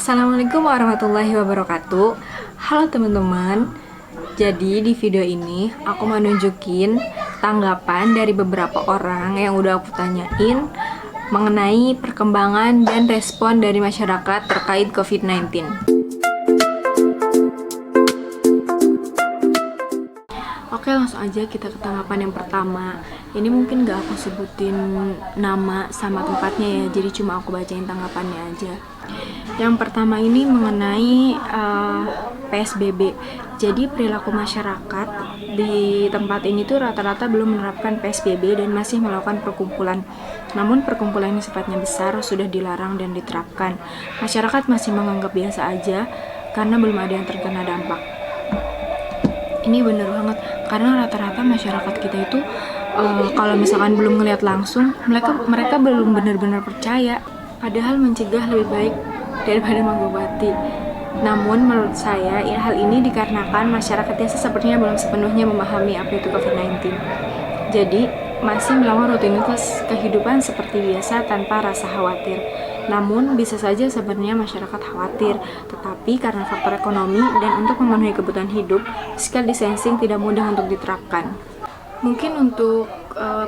Assalamualaikum warahmatullahi wabarakatuh. Halo teman-teman. Jadi di video ini aku mau nunjukin tanggapan dari beberapa orang yang udah aku tanyain mengenai perkembangan dan respon dari masyarakat terkait COVID-19. Oke, langsung aja kita ke tanggapan yang pertama. Ini mungkin gak aku sebutin nama sama tempatnya ya, jadi cuma aku bacain tanggapannya aja. Yang pertama ini mengenai PSBB. Jadi perilaku masyarakat di tempat ini tuh rata-rata belum menerapkan PSBB dan masih melakukan perkumpulan. Namun perkumpulan yang sifatnya besar sudah dilarang dan diterapkan. Masyarakat masih menganggap biasa aja karena belum ada yang terkena dampak. Ini bener banget, karena rata-rata masyarakat kita itu kalau misalkan belum ngeliat langsung, mereka belum benar-benar percaya. Padahal mencegah lebih baik daripada mengobati. Namun menurut saya hal ini dikarenakan masyarakat desa sepertinya belum sepenuhnya memahami apa itu COVID-19. Jadi masih melakukan rutinitas kehidupan seperti biasa tanpa rasa khawatir. Namun bisa saja sebenarnya masyarakat khawatir, tetapi karena faktor ekonomi dan untuk memenuhi kebutuhan hidup, physical distancing tidak mudah untuk diterapkan. Mungkin untuk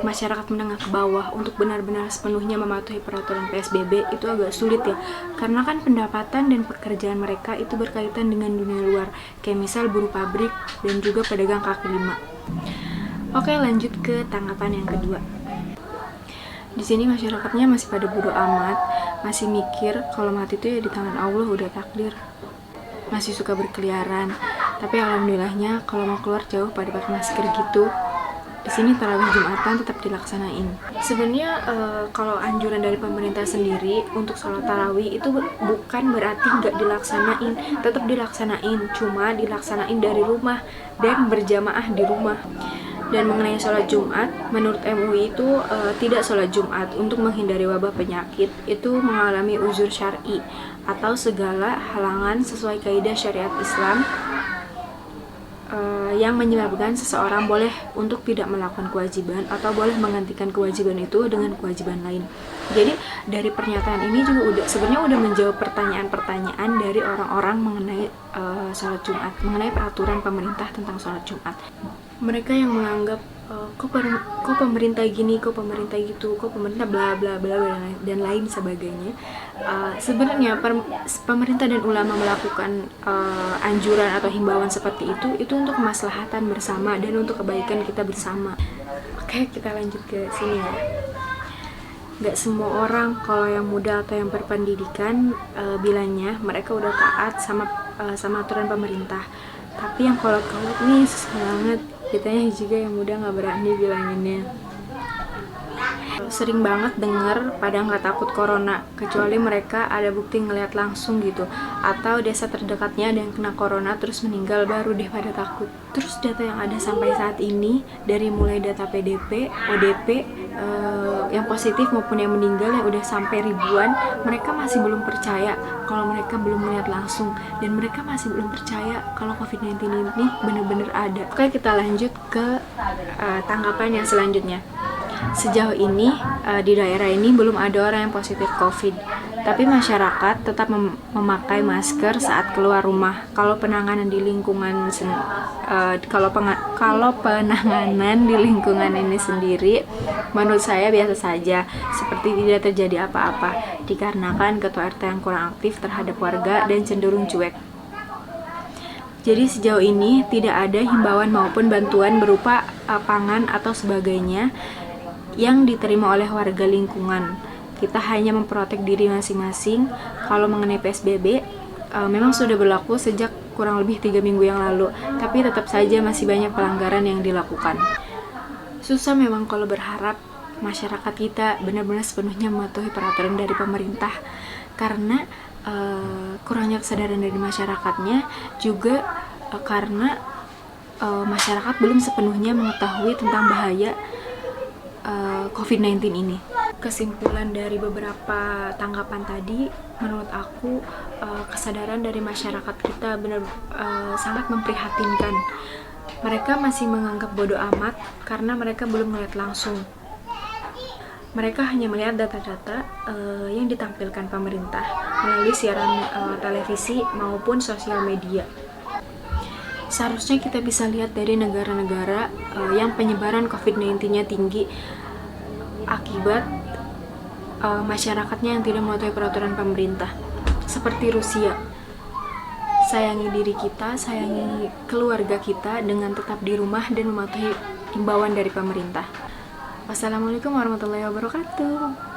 masyarakat menengah ke bawah untuk benar-benar sepenuhnya mematuhi peraturan PSBB itu agak sulit ya, karena kan pendapatan dan pekerjaan mereka itu berkaitan dengan dunia luar, kayak misal buruh pabrik dan juga pedagang kaki lima. Oke, lanjut ke tanggapan yang kedua. Di sini masyarakatnya masih pada bodo amat, masih mikir kalau mati itu ya di tangan Allah, udah takdir. Masih suka berkeliaran, tapi alhamdulillahnya kalau mau keluar jauh pada pakai masker gitu. Di sini tarawih Jumatan tetap dilaksanain. Sebenarnya kalau anjuran dari pemerintah sendiri untuk sholat tarawih itu bukan berarti nggak dilaksanain, tetap dilaksanain, cuma dilaksanain dari rumah dan berjamaah di rumah. Dan mengenai sholat Jumat, menurut MUI itu tidak sholat Jumat untuk menghindari wabah penyakit itu mengalami uzur syar'i atau segala halangan sesuai kaidah syariat Islam yang menyebabkan seseorang boleh untuk tidak melakukan kewajiban atau boleh menggantikan kewajiban itu dengan kewajiban lain. Jadi dari pernyataan ini juga sebenarnya udah menjawab pertanyaan-pertanyaan dari orang-orang mengenai sholat Jumat, mengenai peraturan pemerintah tentang sholat Jumat. Mereka yang menganggap kok pemerintah gini, kok pemerintah gitu, kok pemerintah bla bla bla dan lain sebagainya. Sebenarnya pemerintah dan ulama melakukan anjuran atau himbauan seperti itu untuk kemaslahatan bersama dan untuk kebaikan kita bersama. Oke, kita lanjut ke sini ya. Gak semua orang kalau yang muda atau yang berpendidikan bilangnya mereka udah taat sama aturan pemerintah. Tapi yang kolot-kolot nih susah banget. Ditanya juga yang muda gak berani bilanginnya. Sering banget denger pada nggak takut corona, kecuali mereka ada bukti ngeliat langsung gitu, atau desa terdekatnya ada yang kena corona terus meninggal, baru deh pada takut. Terus data yang ada sampai saat ini, dari mulai data PDP, ODP, yang positif maupun yang meninggal yang udah sampai ribuan, mereka masih belum percaya kalau mereka belum melihat langsung, dan mereka masih belum percaya kalau COVID-19 ini benar-benar ada. Oke, kita lanjut ke tanggapan yang selanjutnya. Sejauh ini di daerah ini belum ada orang yang positif COVID, tapi masyarakat tetap memakai masker saat keluar rumah. Kalau penanganan di lingkungan penanganan di lingkungan ini sendiri, menurut saya biasa saja, seperti tidak terjadi apa-apa, dikarenakan ketua RT yang kurang aktif terhadap warga dan cenderung cuek. Jadi sejauh ini tidak ada himbauan maupun bantuan berupa pangan atau sebagainya yang diterima oleh warga lingkungan. Kita hanya memprotek diri masing-masing. Kalau mengenai PSBB, memang sudah berlaku sejak kurang lebih 3 minggu yang lalu, tapi tetap saja masih banyak pelanggaran yang dilakukan. Susah memang kalau berharap masyarakat kita benar-benar sepenuhnya mematuhi peraturan dari pemerintah, karena kurangnya kesadaran dari masyarakatnya juga karena masyarakat belum sepenuhnya mengetahui tentang bahaya COVID-19 ini. Kesimpulan dari beberapa tanggapan tadi, menurut aku kesadaran dari masyarakat kita sangat memprihatinkan. Mereka masih menganggap bodoh amat karena mereka belum melihat langsung. Mereka hanya melihat data-data yang ditampilkan pemerintah. melalui siaran televisi maupun sosial media. Seharusnya kita bisa lihat dari negara-negara yang penyebaran COVID-19-nya tinggi akibat masyarakatnya yang tidak mematuhi peraturan pemerintah, seperti Rusia. Sayangi diri kita, sayangi keluarga kita dengan tetap di rumah dan mematuhi himbauan dari pemerintah. Wassalamualaikum warahmatullahi wabarakatuh.